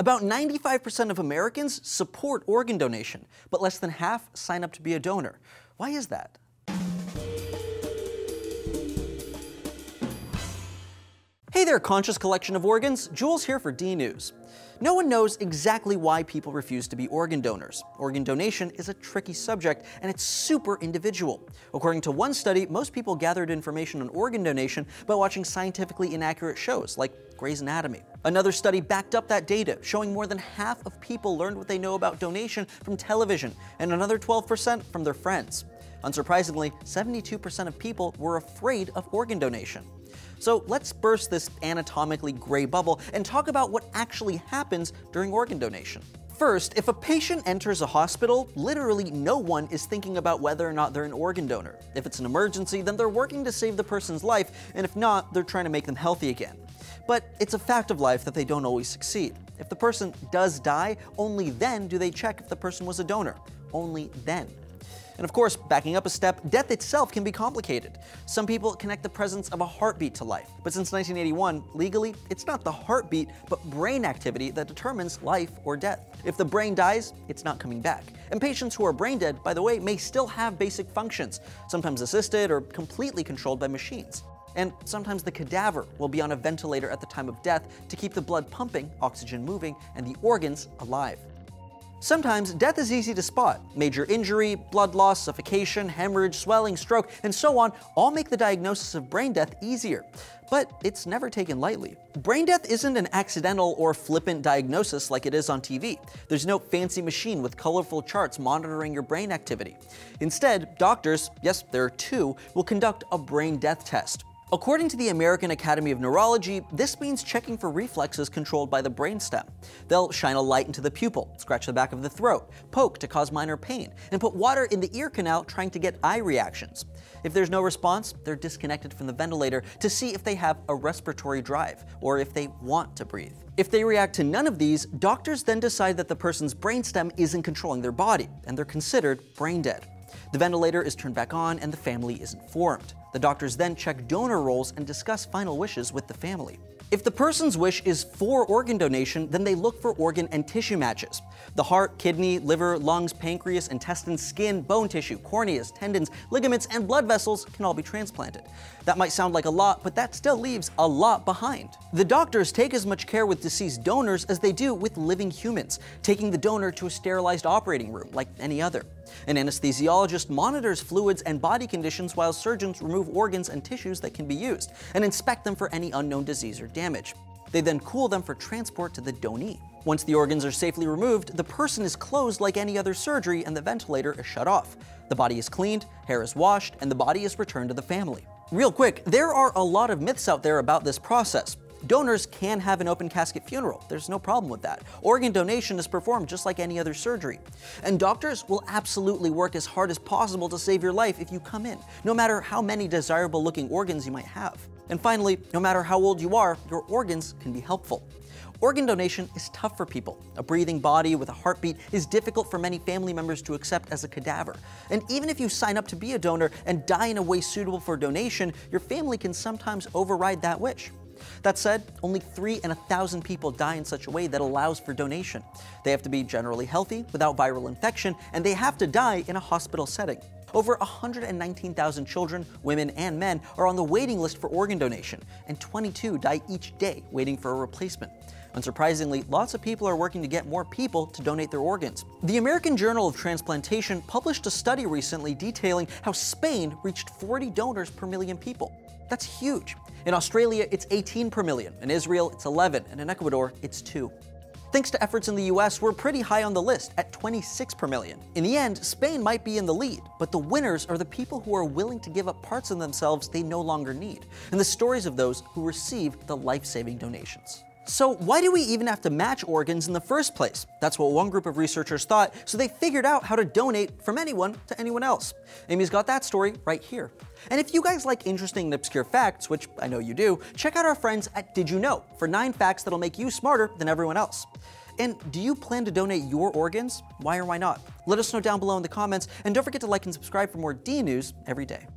About 95% of Americans support organ donation, but less than half sign up to be a donor. Why is that? Hey there, conscious collection of organs. Jules here for D-News. No one knows exactly why people refuse to be organ donors. Organ donation is a tricky subject, and it's super individual. According to one study, most people gathered information on organ donation by watching scientifically inaccurate shows like Grey's Anatomy. Another study backed up that data, showing more than half of people learned what they know about donation from television, and another 12% from their friends. Unsurprisingly, 72% of people were afraid of organ donation. So let's burst this anatomically gray bubble and talk about what actually happens during organ donation. First, if a patient enters a hospital, literally no one is thinking about whether or not they're an organ donor. If it's an emergency, then they're working to save the person's life, and if not, they're trying to make them healthy again. But it's a fact of life that they don't always succeed. If the person does die, only then do they check if the person was a donor. Only then. And of course, backing up a step, death itself can be complicated. Some people connect the presence of a heartbeat to life, but since 1981, legally, it's not the heartbeat, but brain activity that determines life or death. If the brain dies, it's not coming back. And patients who are brain dead, by the way, may still have basic functions, sometimes assisted or completely controlled by machines. And sometimes the cadaver will be on a ventilator at the time of death to keep the blood pumping, oxygen moving, and the organs alive. Sometimes death is easy to spot. Major injury, blood loss, suffocation, hemorrhage, swelling, stroke, and so on all make the diagnosis of brain death easier. But it's never taken lightly. Brain death isn't an accidental or flippant diagnosis like it is on TV. There's no fancy machine with colorful charts monitoring your brain activity. Instead, doctors, yes, there are two, will conduct a brain death test. According to the American Academy of Neurology, this means checking for reflexes controlled by the brainstem. They'll shine a light into the pupil, scratch the back of the throat, poke to cause minor pain, and put water in the ear canal trying to get eye reactions. If there's no response, they're disconnected from the ventilator to see if they have a respiratory drive, or if they want to breathe. If they react to none of these, doctors then decide that the person's brainstem isn't controlling their body, and they're considered brain dead. The ventilator is turned back on and the family is informed. The doctors then check donor rolls and discuss final wishes with the family. If the person's wish is for organ donation, then they look for organ and tissue matches. The heart, kidney, liver, lungs, pancreas, intestines, skin, bone tissue, corneas, tendons, ligaments, and blood vessels can all be transplanted. That might sound like a lot, but that still leaves a lot behind. The doctors take as much care with deceased donors as they do with living humans, taking the donor to a sterilized operating room like any other. An anesthesiologist monitors fluids and body conditions while surgeons remove organs and tissues that can be used and inspect them for any unknown disease or damage. They then cool them for transport to the donee. Once the organs are safely removed, the person is closed like any other surgery and the ventilator is shut off. The body is cleaned, hair is washed, and the body is returned to the family. Real quick, there are a lot of myths out there about this process. Donors can have an open casket funeral. There's no problem with that. Organ donation is performed just like any other surgery. And doctors will absolutely work as hard as possible to save your life if you come in, no matter how many desirable looking organs you might have. And finally, no matter how old you are, your organs can be helpful. Organ donation is tough for people. A breathing body with a heartbeat is difficult for many family members to accept as a cadaver. And even if you sign up to be a donor and die in a way suitable for donation, your family can sometimes override that wish. That said, only 3 in 1,000 people die in such a way that allows for donation. They have to be generally healthy, without viral infection, and they have to die in a hospital setting. Over 119,000 children, women, and men are on the waiting list for organ donation, and 22 die each day waiting for a replacement. Unsurprisingly, lots of people are working to get more people to donate their organs. The American Journal of Transplantation published a study recently detailing how Spain reached 40 donors per million people. That's huge. In Australia, it's 18 per million. In Israel, it's 11. And in Ecuador, it's 2. Thanks to efforts in the US, we're pretty high on the list at 26 per million. In the end, Spain might be in the lead, but the winners are the people who are willing to give up parts of themselves they no longer need, and the stories of those who receive the life-saving donations. So why do we even have to match organs in the first place? That's what one group of researchers thought, so they figured out how to donate from anyone to anyone else. Amy's got that story right here. And if you guys like interesting and obscure facts, which I know you do, check out our friends at Did You Know for 9 facts that'll make you smarter than everyone else. And do you plan to donate your organs? Why or why not? Let us know down below in the comments, and don't forget to like and subscribe for more D-News every day.